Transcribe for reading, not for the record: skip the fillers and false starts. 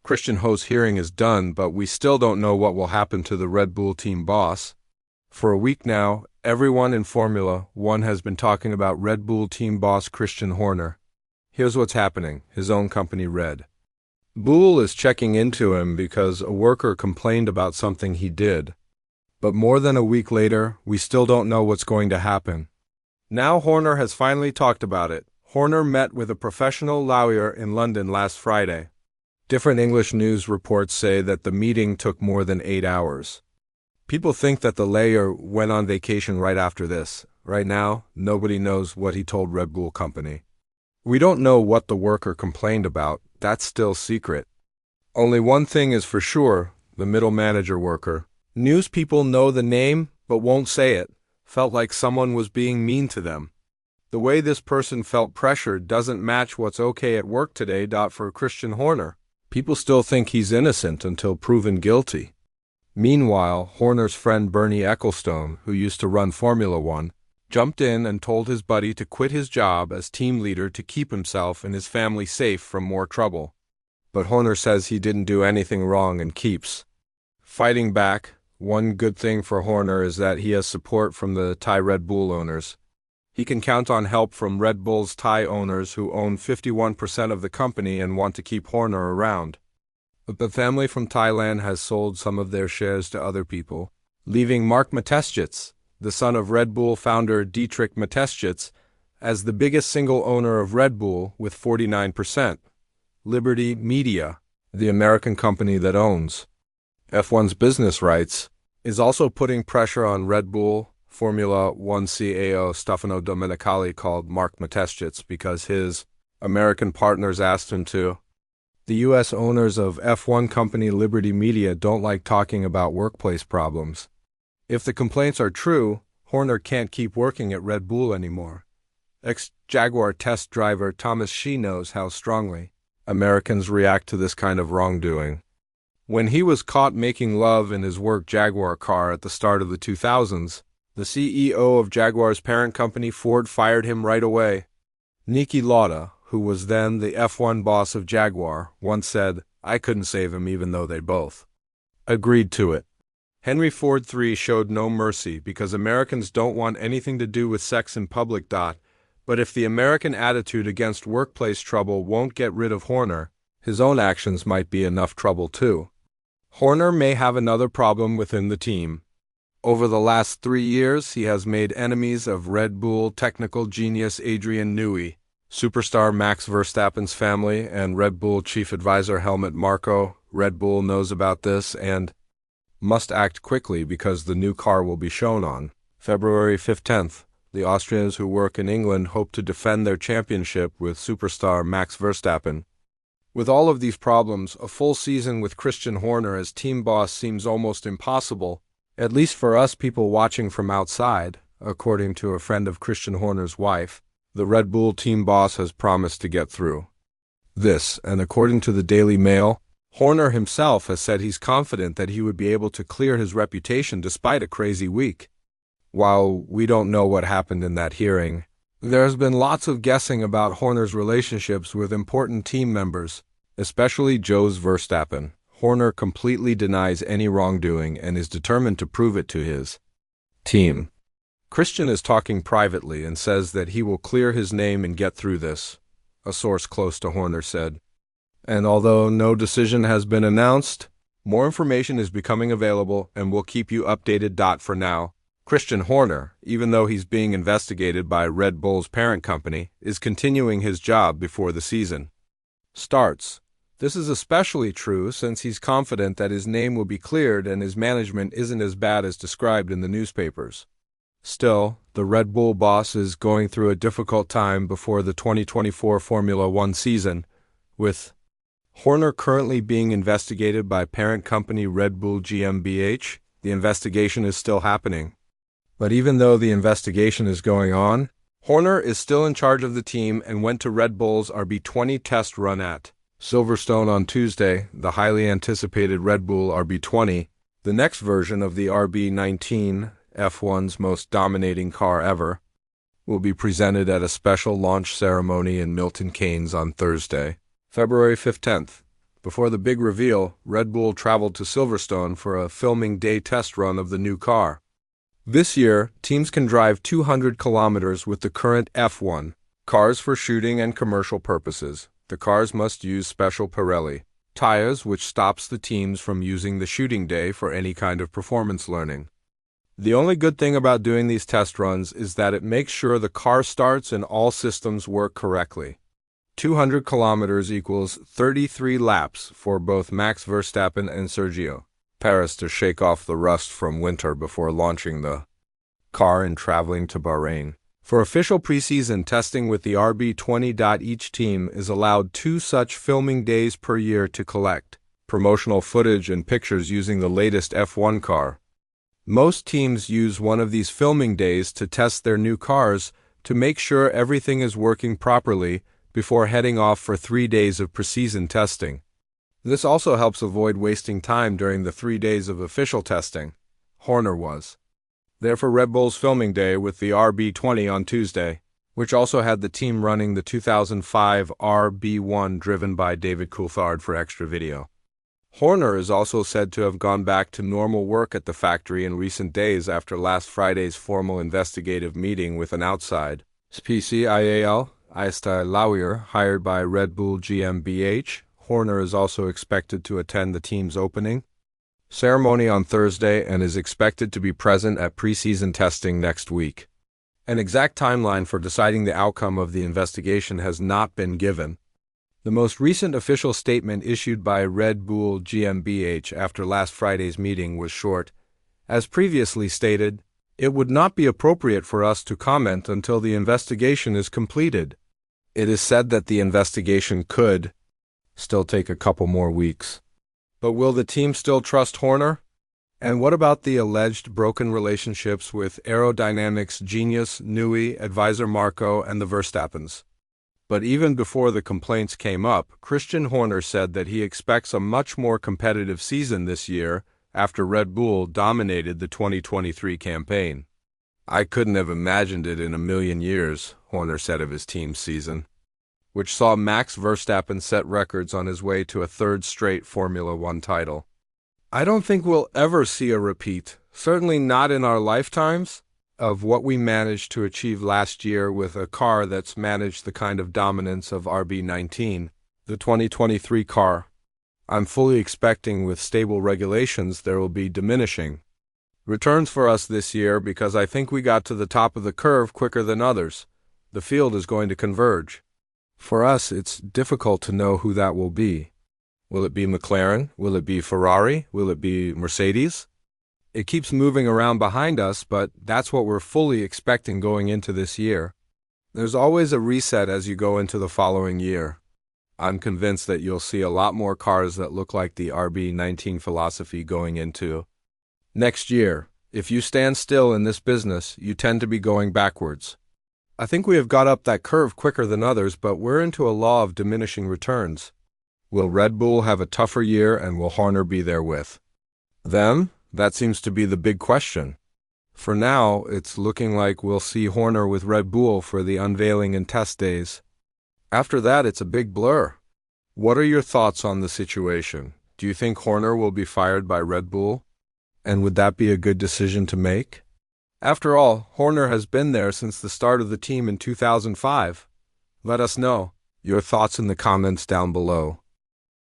Christian Ho's hearing is done, but we still don't know what will happen to the Red Bull team boss. For a week now, everyone in Formula One has been talking about Red Bull team boss Christian Horner. Here's what's happening. His own company, Red Bull, is checking into him because a worker complained about something he did. But more than a week later, we still don't know what's going to happen. Now Horner has finally talked about it. Horner met with a professional lawyer in London last Friday. Different English news reports say that the meeting took more than 8 hours. People think that the lawyer went on vacation right after this. Right now, nobody knows what he told Red Bull Company. We don't know what the worker complained about. That's still secret. Only one thing is for sure, the middle manager worker. News people know the name, but won't say it. Felt like someone was being mean to them. The way this person felt pressured doesn't match what's okay at work today. For Christian Horner, people still think he's innocent until proven guilty. Meanwhile, Horner's friend Bernie Ecclestone, who used to run Formula One, jumped in and told his buddy to quit his job as team leader to keep himself and his family safe from more trouble. But Horner says he didn't do anything wrong and keeps fighting back. One good thing for Horner is that he has support from the Thai Red Bull owners. He can count on help from Red Bull's Thai owners who own 51% of the company and want to keep Horner around. But the family from Thailand has sold some of their shares to other people, leaving Mark Mateschitz, the son of Red Bull founder Dietrich Mateschitz, as the biggest single owner of Red Bull with 49%. Liberty Media, the American company that owns F1's business rights, is also putting pressure on Red Bull. Formula One CAO Stefano Domenicali called Mark Mateschitz because his American partners asked him to. The U.S. owners of F1 company Liberty Media don't like talking about workplace problems. If the complaints are true, Horner can't keep working at Red Bull anymore. Ex-Jaguar test driver Thomas Shea knows how strongly Americans react to this kind of wrongdoing. When he was caught making love in his work Jaguar car at the start of the 2000s, the CEO of Jaguar's parent company Ford fired him right away. Niki Lauda, who was then the F1 boss of Jaguar, once said, "I couldn't save him even though they both agreed to it." Henry Ford III showed no mercy because Americans don't want anything to do with sex in public. But if the American attitude against workplace trouble won't get rid of Horner, his own actions might be enough trouble too. Horner may have another problem within the team. Over the last 3 years, he has made enemies of Red Bull technical genius Adrian Newey, superstar Max Verstappen's family, and Red Bull chief advisor Helmut Marko. Red Bull knows about this and must act quickly because the new car will be shown on February 15th. The Austrians who work in England hope to defend their championship with superstar Max Verstappen. With all of these problems, a full season with Christian Horner as team boss seems almost impossible, at least for us people watching from outside. According to a friend of Christian Horner's wife, the Red Bull team boss has promised to get through this, and according to the Daily Mail, Horner himself has said he's confident that he would be able to clear his reputation despite a crazy week. While we don't know what happened in that hearing, there has been lots of guessing about Horner's relationships with important team members, especially Jos Verstappen. Horner completely denies any wrongdoing and is determined to prove it to his team. Christian is talking privately and says that he will clear his name and get through this, a source close to Horner said. And although no decision has been announced, more information is becoming available and we'll keep you updated. For now, Christian Horner, even though he's being investigated by Red Bull's parent company, is continuing his job before the season starts. This is especially true since he's confident that his name will be cleared and his management isn't as bad as described in the newspapers. Still, the Red Bull boss is going through a difficult time before the 2024 Formula One season, with Horner currently being investigated by parent company Red Bull GmbH. The investigation is still happening. But even though the investigation is going on, Horner is still in charge of the team and went to Red Bull's RB20 test run at Silverstone on Tuesday. The highly anticipated Red Bull RB20, the next version of the RB19, F1's most dominating car ever, will be presented at a special launch ceremony in Milton Keynes on Thursday, February 15th. Before the big reveal, Red Bull traveled to Silverstone for a filming day test run of the new car. This year, teams can drive 200 kilometers with the current F1 cars for shooting and commercial purposes. The cars must use special Pirelli tires, which stops the teams from using the shooting day for any kind of performance learning. The only good thing about doing these test runs is that it makes sure the car starts and all systems work correctly. 200 kilometers equals 33 laps for both Max Verstappen and Sergio Perez to shake off the rust from winter before launching the car and traveling to Bahrain. For official preseason testing with the RB20, each team is allowed 2 such filming days per year to collect promotional footage and pictures using the latest F1 car. Most teams use one of these filming days to test their new cars to make sure everything is working properly before heading off for 3 days of preseason testing. This also helps avoid wasting time during the 3 days of official testing. Horner was there for Red Bull's filming day with the RB20 on Tuesday, which also had the team running the 2005 RB1 driven by David Coulthard for extra video. Horner is also said to have gone back to normal work at the factory in recent days after last Friday's formal investigative meeting with an outside PCIAL lawyer hired by Red Bull GmbH. Horner is also expected to attend the team's opening ceremony on Thursday and is expected to be present at preseason testing next week. An exact timeline for deciding the outcome of the investigation has not been given. The most recent official statement issued by Red Bull GmbH after last Friday's meeting was short. As previously stated, it would not be appropriate for us to comment until the investigation is completed. It is said that the investigation could still take a couple more weeks. But will the team still trust Horner? And what about the alleged broken relationships with aerodynamics genius Newey, advisor Marco, and the Verstappens? But even before the complaints came up, Christian Horner said that he expects a much more competitive season this year after Red Bull dominated the 2023 campaign. I couldn't have imagined it in a million years, Horner said of his team's season, which saw Max Verstappen set records on his way to a 3rd straight Formula One title. I don't think we'll ever see a repeat, certainly not in our lifetimes, of what we managed to achieve last year with a car that's managed the kind of dominance of RB19, the 2023 car. I'm fully expecting with stable regulations there will be diminishing returns for us this year because I think we got to the top of the curve quicker than others. The field is going to converge. For us, it's difficult to know who that will be. Will it be McLaren? Will it be Ferrari? Will it be Mercedes? It keeps moving around behind us, but that's what we're fully expecting going into this year. There's always a reset as you go into the following year. I'm convinced that you'll see a lot more cars that look like the RB19 philosophy going into next year. If you stand still in this business, you tend to be going backwards. I think we have got up that curve quicker than others, but we're into a law of diminishing returns. Will Red Bull have a tougher year, and will Horner be there with them? That seems to be the big question. For now, it's looking like we'll see Horner with Red Bull for the unveiling and test days. After that, it's a big blur. What are your thoughts on the situation? Do you think Horner will be fired by Red Bull? And would that be a good decision to make? After all, Horner has been there since the start of the team in 2005. Let us know your thoughts in the comments down below.